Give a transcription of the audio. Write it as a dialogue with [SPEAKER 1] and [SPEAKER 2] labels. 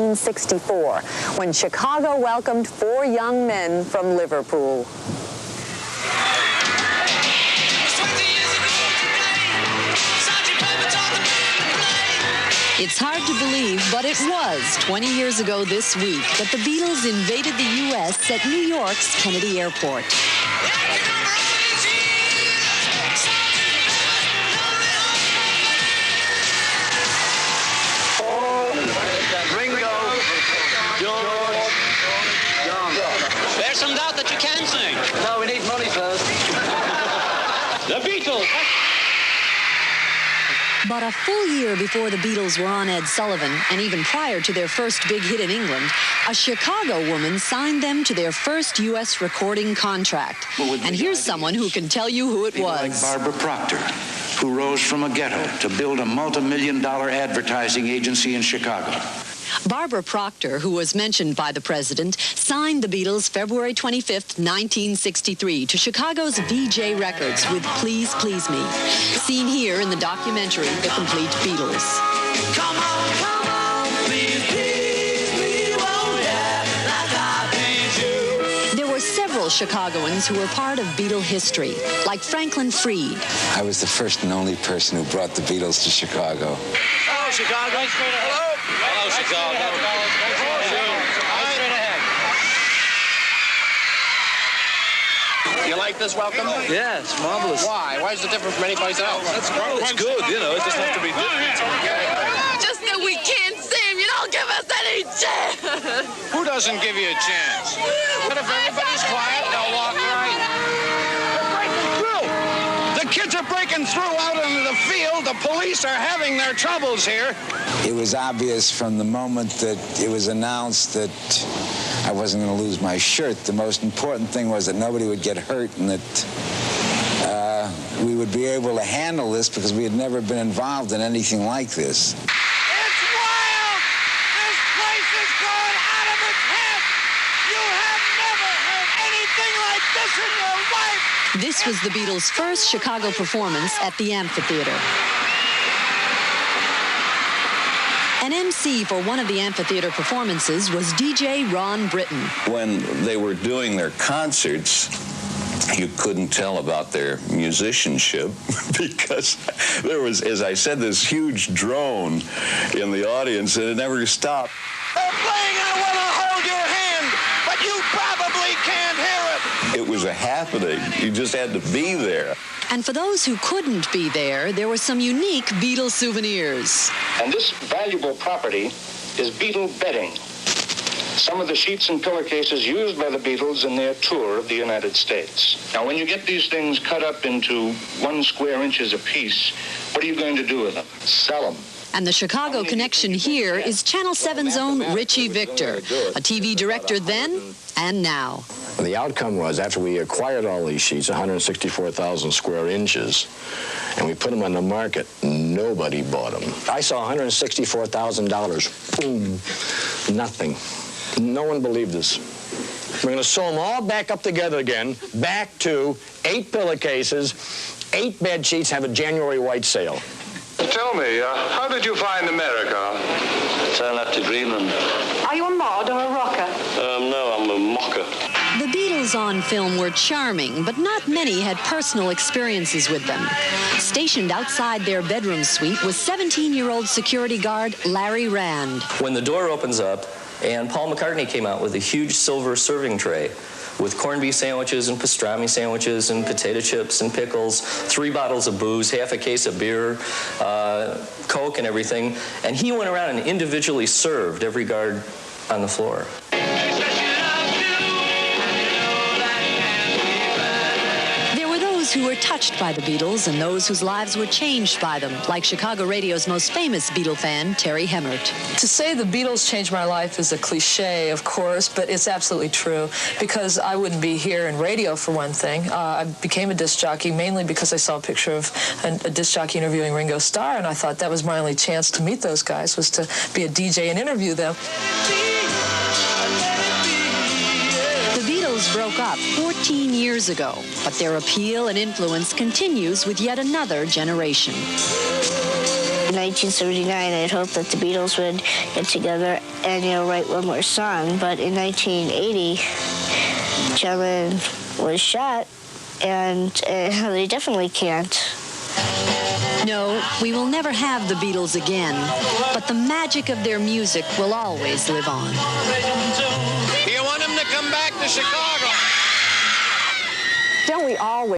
[SPEAKER 1] 1964, when Chicago welcomed 4 young men from Liverpool.
[SPEAKER 2] It's hard to believe, but it was 20 years ago this week that the Beatles invaded the U.S. at New York's Kennedy Airport.
[SPEAKER 3] Ringo, George, John.
[SPEAKER 4] There's some doubt that you can sing.
[SPEAKER 3] No, we need money first.
[SPEAKER 4] The Beatles.
[SPEAKER 2] But a full year before the Beatles were on Ed Sullivan, and even prior to their first big hit in England, a Chicago woman signed them to their first U.S. recording contract. And here's someone who can tell you who it was.
[SPEAKER 5] Like Barbara Proctor, who rose from a ghetto to build a multi-million-dollar advertising agency in Chicago.
[SPEAKER 2] Barbara Proctor, who was mentioned by the president, signed the Beatles February 25th, 1963 to Chicago's VJ Records with Please Please Me, seen here in the documentary The Complete Beatles.
[SPEAKER 3] Come on, please, please me, won't ya, like I please you.
[SPEAKER 2] There were several Chicagoans who were part of Beatle history, like Franklin Freed.
[SPEAKER 6] I was the first and only person who brought the Beatles to Chicago.
[SPEAKER 3] Hello, Chicago. Hello.
[SPEAKER 4] Hello, Chicago.
[SPEAKER 3] Right straight ahead. You like this welcome?
[SPEAKER 7] Yeah, it's marvelous.
[SPEAKER 3] Why? Why is it different from any place else?
[SPEAKER 7] It's good, you know, it doesn't have to be different.
[SPEAKER 8] Just that we can't sing. You don't give us any chance.
[SPEAKER 3] Who doesn't give you a chance? But if everybody's quiet, they'll walk right. The kids are breaking through out into the field. The police are having their troubles here.
[SPEAKER 6] It was obvious from the moment that it was announced that I wasn't going to lose my shirt. The most important thing was that nobody would get hurt and that we would be able to handle this because we had never been involved in anything like this.
[SPEAKER 3] It's wild! This place is going out of its head! You have never heard anything like this in your life!
[SPEAKER 2] This was the Beatles' first Chicago performance at the amphitheater. An MC for one of the amphitheater performances was DJ Ron Britton.
[SPEAKER 9] When they were doing their concerts, you couldn't tell about their musicianship because there was, as I said, this huge drone in the audience and it never stopped.
[SPEAKER 3] They're playing I Want to Hold Your Hand, but you probably can't hear it.
[SPEAKER 9] It was a happening. You just had to be there.
[SPEAKER 2] And for those who couldn't be there were some unique Beatles souvenirs.
[SPEAKER 10] And this valuable property is Beatle bedding. Some of the sheets and pillowcases used by the Beatles in their tour of the United States. Now, when you get these things cut up into 1 square inches apiece, what are you going to do with them? Sell them.
[SPEAKER 2] And the Chicago connection here is Channel 7's own Richie Victor, a TV director then and now.
[SPEAKER 11] The outcome was, after we acquired all these sheets, 164,000 square inches, and we put them on the market, nobody bought them. I saw $164,000. Boom. Nothing. No one believed us. We're going to sew them all back up together again, back to 8 pillowcases, 8 bed sheets, have a January white sale.
[SPEAKER 10] Tell me, how did you find America?
[SPEAKER 7] Turn left to Greenland.
[SPEAKER 8] Are you a mod or a rocker?
[SPEAKER 7] No, I'm a mocker.
[SPEAKER 2] The Beatles on film were charming, but not many had personal experiences with them. Stationed outside their bedroom suite was 17-year-old security guard Larry Rand.
[SPEAKER 12] When the door opens up, and Paul McCartney came out with a huge silver serving tray with corned beef sandwiches and pastrami sandwiches and potato chips and pickles, 3 bottles of booze, half a case of beer, Coke and everything. And he went around and individually served every guard on the floor.
[SPEAKER 2] Who were touched by the Beatles and those whose lives were changed by them, like Chicago radio's most famous Beatle fan, Terry Hemmert.
[SPEAKER 13] To say the Beatles changed my life is a cliche, of course, but it's absolutely true, because I wouldn't be here in radio, for one thing. I became a disc jockey mainly because I saw a picture of a disc jockey interviewing Ringo Starr, and I thought that was my only chance to meet those guys, was to be a DJ and interview them.
[SPEAKER 2] Broke up 14 years ago, but their appeal and influence continues with yet another generation.
[SPEAKER 14] In 1979, I'd hoped that the Beatles would get together and, write one more song. But in 1980, John Lennon was shot, and they definitely can't.
[SPEAKER 2] No, we will never have the Beatles again, but the magic of their music will always live on.
[SPEAKER 3] You want him to come back to Chicago?
[SPEAKER 1] Don't we always